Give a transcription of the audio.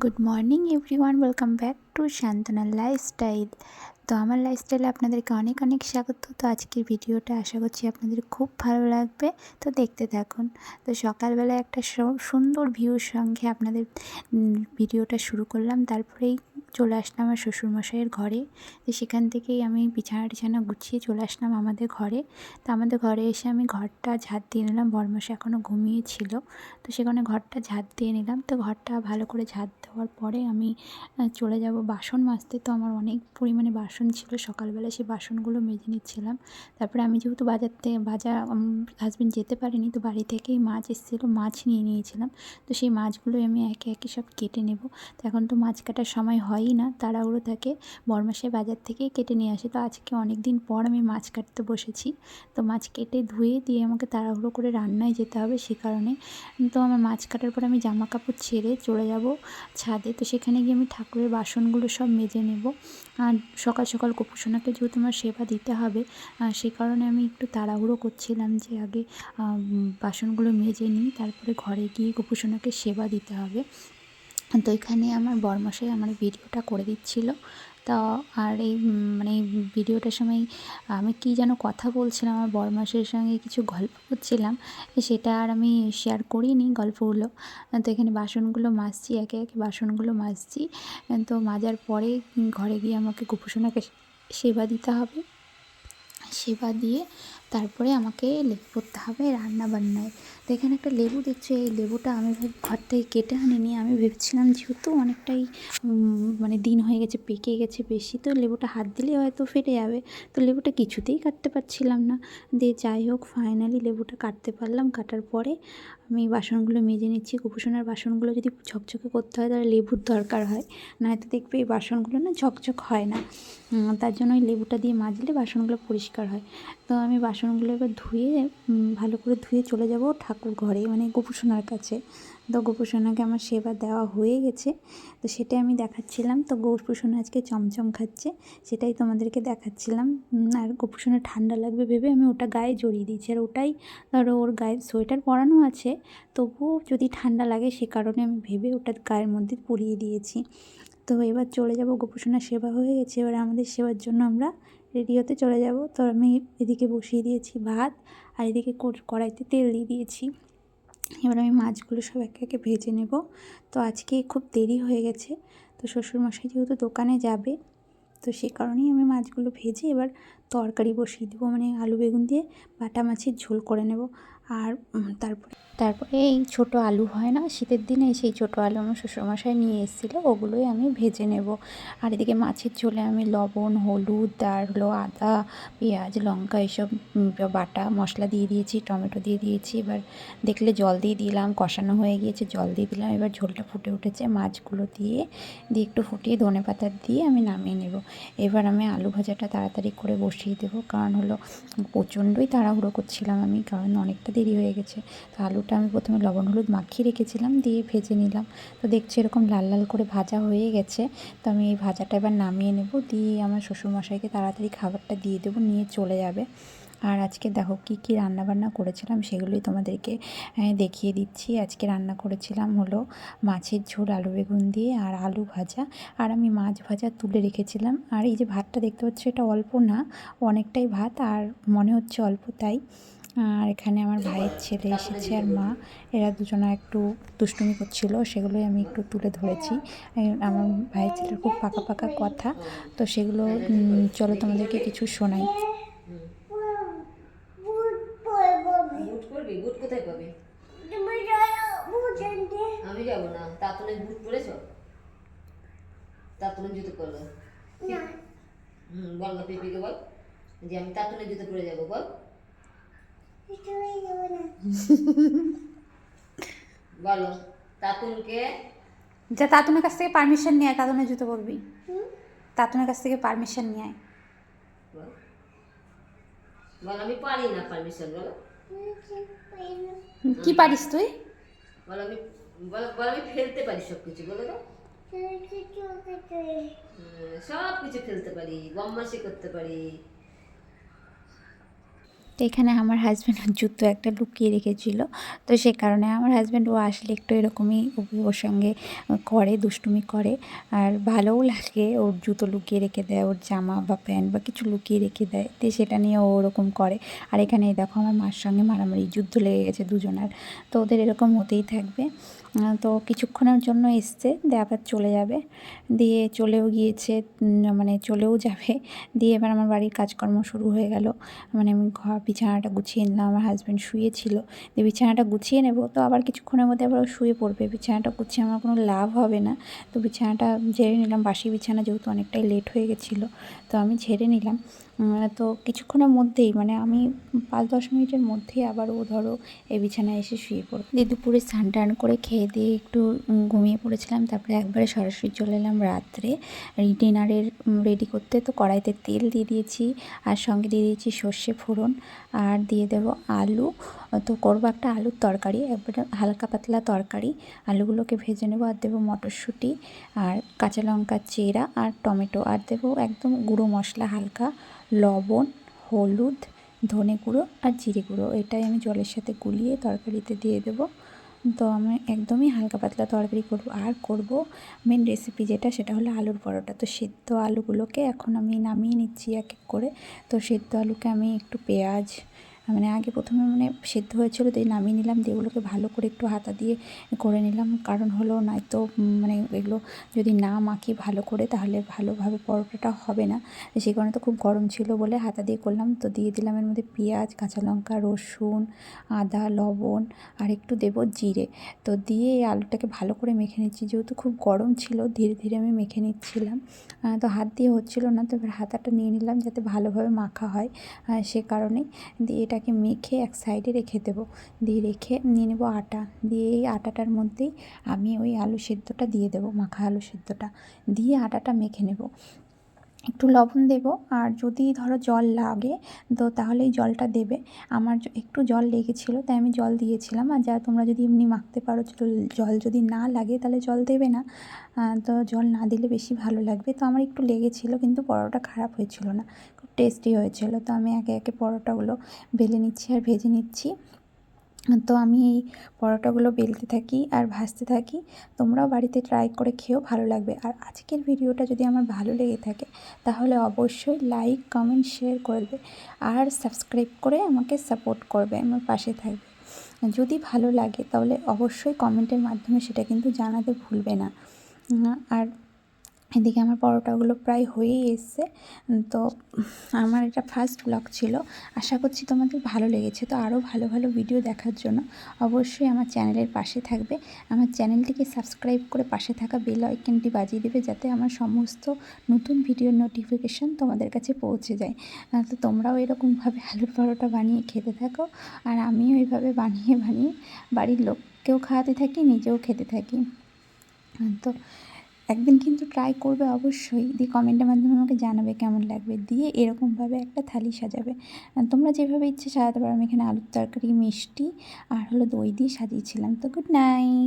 Good morning everyone, welcome back to শান্তনার lifestyle. তো আমার লাইফস্টাইলে আপনাদেরকে অনেক অনেক স্বাগত। তো আজকের ভিডিওটা আশা করছি আপনাদের খুব ভালো লাগবে, তো দেখতে থাকুন। তো সকালবেলা একটা সুন্দর ভিউর সঙ্গে আপনাদের ভিডিওটা শুরু করলাম। তারপরেই চলে আসলাম আমার শ্বশুরমশাইয়ের ঘরে। তো সেখান থেকেই আমি বিছানা গুছিয়ে চলে আসলাম আমাদের ঘরে। তো আমাদের ঘরে এসে আমি ঘরটা ঝাঁট দিয়ে নিলাম। বরমশাই এখনও ঘুমিয়েছিল, তো সেখানে ঘরটা ঝাঁট দিয়ে নিলাম। তো ঘরটা ভালো করে ঝাঁট দেওয়ার পরে আমি চলে যাব বাসন মাজতে। তো আমার অনেক পরিমাণে বাসন ছিল, সকালবেলা সেই বাসনগুলো মেজে নিচ্ছিলাম। তারপরে আমি যেহেতু বাজার হাজবেন্ড যেতে পারিনি, তো বাড়ি থেকেই মাছ এসেছিলো, মাছ নিয়ে নিয়েছিলাম। তো সেই মাছগুলোই আমি একে একে সব কেটে নেব। তো এখন তো মাছ কাটার সময় হয়ই না, তাড়াহুড়ো থাকে। বরমাসে বাজার থেকেই কেটে নিয়ে আসে। তো আজকে অনেক দিন পর আমি মাছ কাটতে বসেছি। তো মাছ কেটে ধুয়ে দিয়ে আমাকে তাড়াহুড়ো করে রান্নায় যেতে হবে, সে কারণে। তো আমার মাছ কাটার পর আমি জামা কাপড় ছেড়ে চলে যাব ছাদে। তো সেখানে গিয়ে আমি ঠাকুরের বাসনগুলো সব মেজে নেব। আর সকাল সকাল গোপুসোনাকে যেহেতু আমার সেবা দিতে হবে, সে কারণে আমি একটু তাড়াহুড়ো করছিলাম যে আগে বাসনগুলো মেজে নিই, তারপরে ঘরে গিয়ে গোপুসোনাকে সেবা দিতে হবে। তো এখানে আমার বরমশাই আমার ভিডিওটা করে দিচ্ছিল। তো আর এই মানে ভিডিওটার সময় আমি কী যেন কথা বলছিলাম, আমার বরমশাইয়ের সঙ্গে কিছু গল্প করছিলাম, সেটা আর আমি শেয়ার করিনি গল্পগুলো। তো এখানে বাসনগুলো মাজছি, একে একে বাসনগুলো মাজছি। তো মাজার পরে ঘরে গিয়ে আমাকে গোপুসোনাকে সেবা দিতে হবে। সেবা দিয়ে তারপরে আমাকে লেগে পড়তে হবে রান্নাবান্নায়। তো এখানে একটা লেবু দেখছো, এই লেবুটা আমি ঘর থেকে কেটে আনিনি। আমি ভেবেছিলাম যেহেতু অনেকটাই মানে দিন হয়ে গেছে, পেকে গেছে বেশি, তো লেবুটা হাত দিলে হয়তো ফেটে যাবে। তো লেবুটা কিছুতেই কাটতে পারছিলাম না। দিয়ে যাই হোক ফাইনালি লেবুটা কাটতে পারলাম। কাটার পরে আমি বাসনগুলো মেজে নিচ্ছি। গোপুসোনার বাসনগুলো যদি ঝকঝকে করতে হয় তাহলে লেবুর দরকার হয়, নয়তো দেখবে এই বাসনগুলো না ঝকঝক হয় না। তার জন্য ওই লেবুটা দিয়ে মাজলে বাসনগুলো পরিষ্কার হয়। তো আমি বাসনগুলো এবার ধুয়ে ভালো করে ধুয়ে চলে যাব ঠাকুর ঘরে, মানে গোপুসোনার কাছে। তো গোপুসোনাকে আমার সেবা দেওয়া হয়ে গেছে, তো সেটাই আমি দেখাচ্ছিলাম। তো গোপুসোনা আজকে চমচম খাচ্ছে, সেটাই তোমাদেরকে দেখাচ্ছিলাম। আর গোপুসোনা ঠান্ডা লাগবে ভেবে আমি ওটা গায়ে জড়িয়ে দিয়েছি। আর ওটাই ধরো ওর গায়ে সোয়েটার পরানো আছে, তবুও যদি ঠান্ডা লাগে সে কারণে আমি ভেবে ওটা গায়ের মধ্যে পরিয়ে দিয়েছি। তো এবার চলে যাব, গোপুসোনার সেবা হয়ে গেছে, এবার আমাদের সেবার জন্য আমরা রেডি হতে চলে যাব। তো আমি এদিকে বসিয়ে দিয়েছি ভাত, আর এদিকে কড়াইতে তেল দিয়ে দিয়েছি। এবার আমি মাছগুলো সব একে একে ভেজে নেব। তো আজকে খুব দেরি হয়ে গেছে, তো শ্বশুরমশাই যেহেতু দোকানে যাবে, তো সে কারণেই আমি মাছগুলো ভেজে এবার তরকারি বসিয়ে দেবো, মানে আলু বেগুন দিয়ে বাটা মাছের ঝোল করে নেব। আর তারপরে এই ছোটো আলু হয় না শীতের দিনে, সেই ছোটো আলু আমার শ্বশুরমশাই নিয়ে এসেছিলো, ওগুলোই আমি ভেজে নেব। আর এদিকে মাছের ঝোলে আমি লবণ, হলুদ, আর হলো আদা, পেঁয়াজ, লঙ্কা এসব বাটা মশলা দিয়ে দিয়েছি, টমেটো দিয়ে দিয়েছি। এবার দেখলে জল দিয়ে দিলাম, কষানো হয়ে গিয়েছে, জল দিয়ে দিলাম। এবার ঝোলটা ফুটে উঠেছে, মাছগুলো দিয়ে একটু ফুটিয়ে ধনেপাতা দিয়ে আমি নামিয়ে নেব। এবার আমি আলু ভাজাটা তাড়াতাড়ি করে বসিয়ে দেবো, কারণ হলো প্রচণ্ডই তাড়াহুড়ো করছিলাম আমি, কারণ অনেকটা দেরি হয়ে গেছে। তো আলুটা আমি প্রথমে লবণ হলুদ মাখিয়ে রেখেছিলাম, দিয়ে ভেজে নিলাম। তো দেখছি এরকম লাল লাল করে ভাজা হয়ে গেছে। তো আমি এই ভাজাটা এবার নামিয়ে নেব, দিয়ে আমার শ্বশুরমশাইকে তাড়াতাড়ি খাবারটা দিয়ে দেবো, নিয়ে চলে যাবে। আর আজকে দেখো কী কী রান্নাবান্না করেছিলাম সেগুলোই তোমাদেরকে দেখিয়ে দিচ্ছি। আজকে রান্না করেছিলাম হলো মাছের ঝোল আলু বেগুন দিয়ে, আর আলু ভাজা, আর আমি মাছ ভাজা তুলে রেখেছিলাম। আর এই যে ভাতটা দেখতে পাচ্ছ, এটা অল্প না, অনেকটাই ভাত, আর মনে হচ্ছে অল্প তাই। আর এখানে আমার ভাইয়ের ছেলে এসেছে আর মা, এরা দুজনা একটু দুষ্টুমি করছিল, সেগুলোই আমি একটু তুলে ধরেছি। আমার ভাইয়ের ছেলের খুব পাকা পাকা কথা, তো সেগুলো চলো তোমাদেরকে কিছু শোনাই। বুট করবি? বুট কোথায় পাবি? আমি যাবো না। তাতনের বুট পরেছ? তাতনের জুতো পরলো না। বল না পিপিকে বল যে আমি তাতনের জুতো পরে যাবো, বল। বলো তাতুনকে। যা তাতুনের কাছ থেকে পারমিশন নিয়ে আয়, তাতুনের জুতো পরবি। তাতুনের কাছ থেকে পারমিশন নিয়ে আয়। বল বল আমি পারি না পারমিশন, বলো। কি পারিস তুই? বল আমি বল আমি ফেলতে পারি সব কিছু, বলো তো। সব কিছু ফেলতে পারি, বদমাশি করতে পারি। তো এখানে আমার হাজব্যান্ড জুতো একটা লুকিয়ে রেখেছিল, তো সে কারণে আমার হাজব্যান্ড ও আসলে একটু এরকমই ওর সঙ্গে করে, দুষ্টুমি করে। আর ভালোও লাগে, ওর জুতো লুকিয়ে রেখে দেয়, ওর জামা বা প্যান্ট বা কিছু লুকিয়ে রেখে দেয়, তো সেটা নিয়ে ও ওরকম করে। আর এখানে দেখো আমার মার সঙ্গে মারামারি, যুদ্ধ লেগে গেছে দুজনার। তো ওদের এরকম হতেই থাকবে। তো কিছুক্ষণের জন্য এসছে, দিয়ে আবার চলে যাবে, দিয়ে চলেও গিয়েছে, মানে চলেও যাবে। দিয়ে এবার আমার বাড়ির কাজকর্ম শুরু হয়ে গেল। মানে আমি বিছানাটা গুছিয়ে নিলাম, আমার হাজব্যান্ড শুয়েছিল, দিয়ে বিছানাটা গুছিয়ে নেব, তো আবার কিছুক্ষণের মধ্যে আবার শুয়ে পড়বে। বিছানাটা গুছিয়ে আমার কোনো লাভ হবে না, তো বিছানাটা ঝেড়ে নিলাম। বাসি বিছানা যেহেতু অনেকটাই লেট হয়ে গেছিলো, তো আমি ঝেড়ে নিলাম। তো কিছুক্ষণের মধ্যেই, মানে আমি 5-10 মিনিটের মধ্যেই আবার ও ধরো এই বিছানায় এসে শুয়ে পড়বে। দিয়ে দুপুরে স্নান টান করে খেয়ে দিয়ে একটু ঘুমিয়ে পড়েছিলাম, তারপরে একবারে সরাসরি চলে এলাম রাত্রে ডিনারের রেডি করতে। তো কড়াইতে তেল দিয়ে দিয়েছি, আর সঙ্গে দিয়ে দিয়েছি সর্ষে ফোড়ন, আর দিয়ে দেবো আলু। তো করবো একটা আলুর তরকারি, একবারে হালকা পাতলা তরকারি। আলুগুলোকে ভেজে নেবো, আর দেবো মটরশুঁটি, আর কাঁচা লঙ্কা চেরা, আর টমেটো, আর দেবো একদম গুঁড়ো মশলা হালকা, লবণ, হলুদ, ধনে গুঁড়ো আর জিরে গুঁড়ো। এটাই আমি জলের সাথে গুলিয়ে তরকারিতে দিয়ে দেবো। তো আমি একদমই হালকা পাতলা তরকারি করবো। আর করবো মেন রেসিপি যেটা, সেটা হলো আলুর পরোটা। তো সেদ্ধ আলুগুলোকে এখন আমি নামিয়ে নিচ্ছি এক এক করে। তো সেদ্ধ আলুকে আমি একটু পেঁয়াজ, মানে আগে প্রথমে মানে সেদ্ধ হয়েছিল, দিয়ে নামিয়ে নিলাম, দিয়ে এগুলোকে ভালো করে একটু হাতা দিয়ে করে নিলাম। কারণ হলো নয়তো মানে এগুলো যদি না মাখি ভালো করে, তাহলে ভালোভাবে পরোটাটা হবে না। সেই কারণে, তো খুব গরম ছিল বলে হাতা দিয়ে করলাম। তো দিয়ে দিলাম এর মধ্যে পেঁয়াজ, কাঁচা লঙ্কা, রসুন, আদা, লবণ, আর একটু দেবো জিরে। তো দিয়ে এই আলুটাকে ভালো করে মেখে নিচ্ছি, যেহেতু খুব গরম ছিল ধীরে ধীরে আমি মেখে নিচ্ছিলাম। তো হাত দিয়ে হচ্ছিলো না, তো এবার হাতাটা নিয়ে নিলাম যাতে ভালোভাবে মাখা হয়, সে কারণে। দিয়ে এটাকে মেখে এক সাইডে রেখে দেবো। দিয়ে রেখে নিয়ে নেবো আটা, দিয়ে এই আটাটার মধ্যেই আমি ওই আলু সেদ্ধটা দিয়ে দেবো, মাখা আলু সেদ্ধটা দিয়ে আটাটা মেখে নেব। একটু লবণ দেবো, আর যদি ধরো জল লাগে তো তাহলে এই জলটা দেবে। আমার একটু জল লেগেছিলো, তাই আমি জল দিয়েছিলাম। আর তোমরা যদি এমনি মাখতে পারো, জল যদি না লাগে তাহলে জল দেবে না। তো জল না দিলে বেশি ভালো লাগবে। তো আমার একটু লেগেছিলো, কিন্তু পরোটা খারাপ হয়েছিল না, খুব টেস্টি হয়েছিল। তো আমি একে একে পরোটাগুলো বেলে নিচ্ছি আর ভেজে নিচ্ছি। তো আমি এই পরোটাগুলো বেলতে থাকি আর ভাজতে থাকি। তোমরাও বাড়িতে ট্রাই করে খেয়েও ভালো লাগবে। আর আজকের ভিডিওটা যদি আমার ভালো লেগে থাকে, তাহলে অবশ্যই লাইক, কমেন্ট, শেয়ার করবে, আর সাবস্ক্রাইব করে আমাকে সাপোর্ট করবে, আমার পাশে থাকবে। যদি ভালো লাগে তাহলে অবশ্যই কমেন্টের মাধ্যমে সেটা কিন্তু জানাতে ভুলবে না। আর এদিকে আমার পরোটাগুলো প্রায় হয়েই এসছে। তো আমার এটা ফার্স্ট ব্লগ ছিল, আশা করছি তোমাদের ভালো লেগেছে। তো আরও ভালো ভালো ভিডিও দেখার জন্য অবশ্যই আমার চ্যানেলের পাশে থাকবে। আমার চ্যানেলটিকে সাবস্ক্রাইব করে পাশে থাকা বেল আইকনটি বাজিয়ে দেবে, যাতে আমার সমস্ত নতুন ভিডিওর নোটিফিকেশান তোমাদের কাছে পৌঁছে যায়। তো তোমরাও এরকমভাবে আলুর পরোটা বানিয়ে খেতে থাকো, আর আমিও এইভাবে বানিয়ে বানিয়ে বাড়ির লোককেও খাওয়াতে থাকি, নিজেও খেতে থাকি। তো একদিন কিন্তু ট্রাই করবে অবশ্যই, দিয়ে কমেন্টের মাধ্যমে আমাকে জানাবে কেমন লাগবে। দিয়ে এরকমভাবে একটা থালি সাজাবে, তোমরা যেভাবে ইচ্ছে সাজাতে পারো। আমি এখানে আলুর তরকারি, মিষ্টি আর হলো দই দিয়ে সাজিয়েছিলাম। তো গুড নাইট।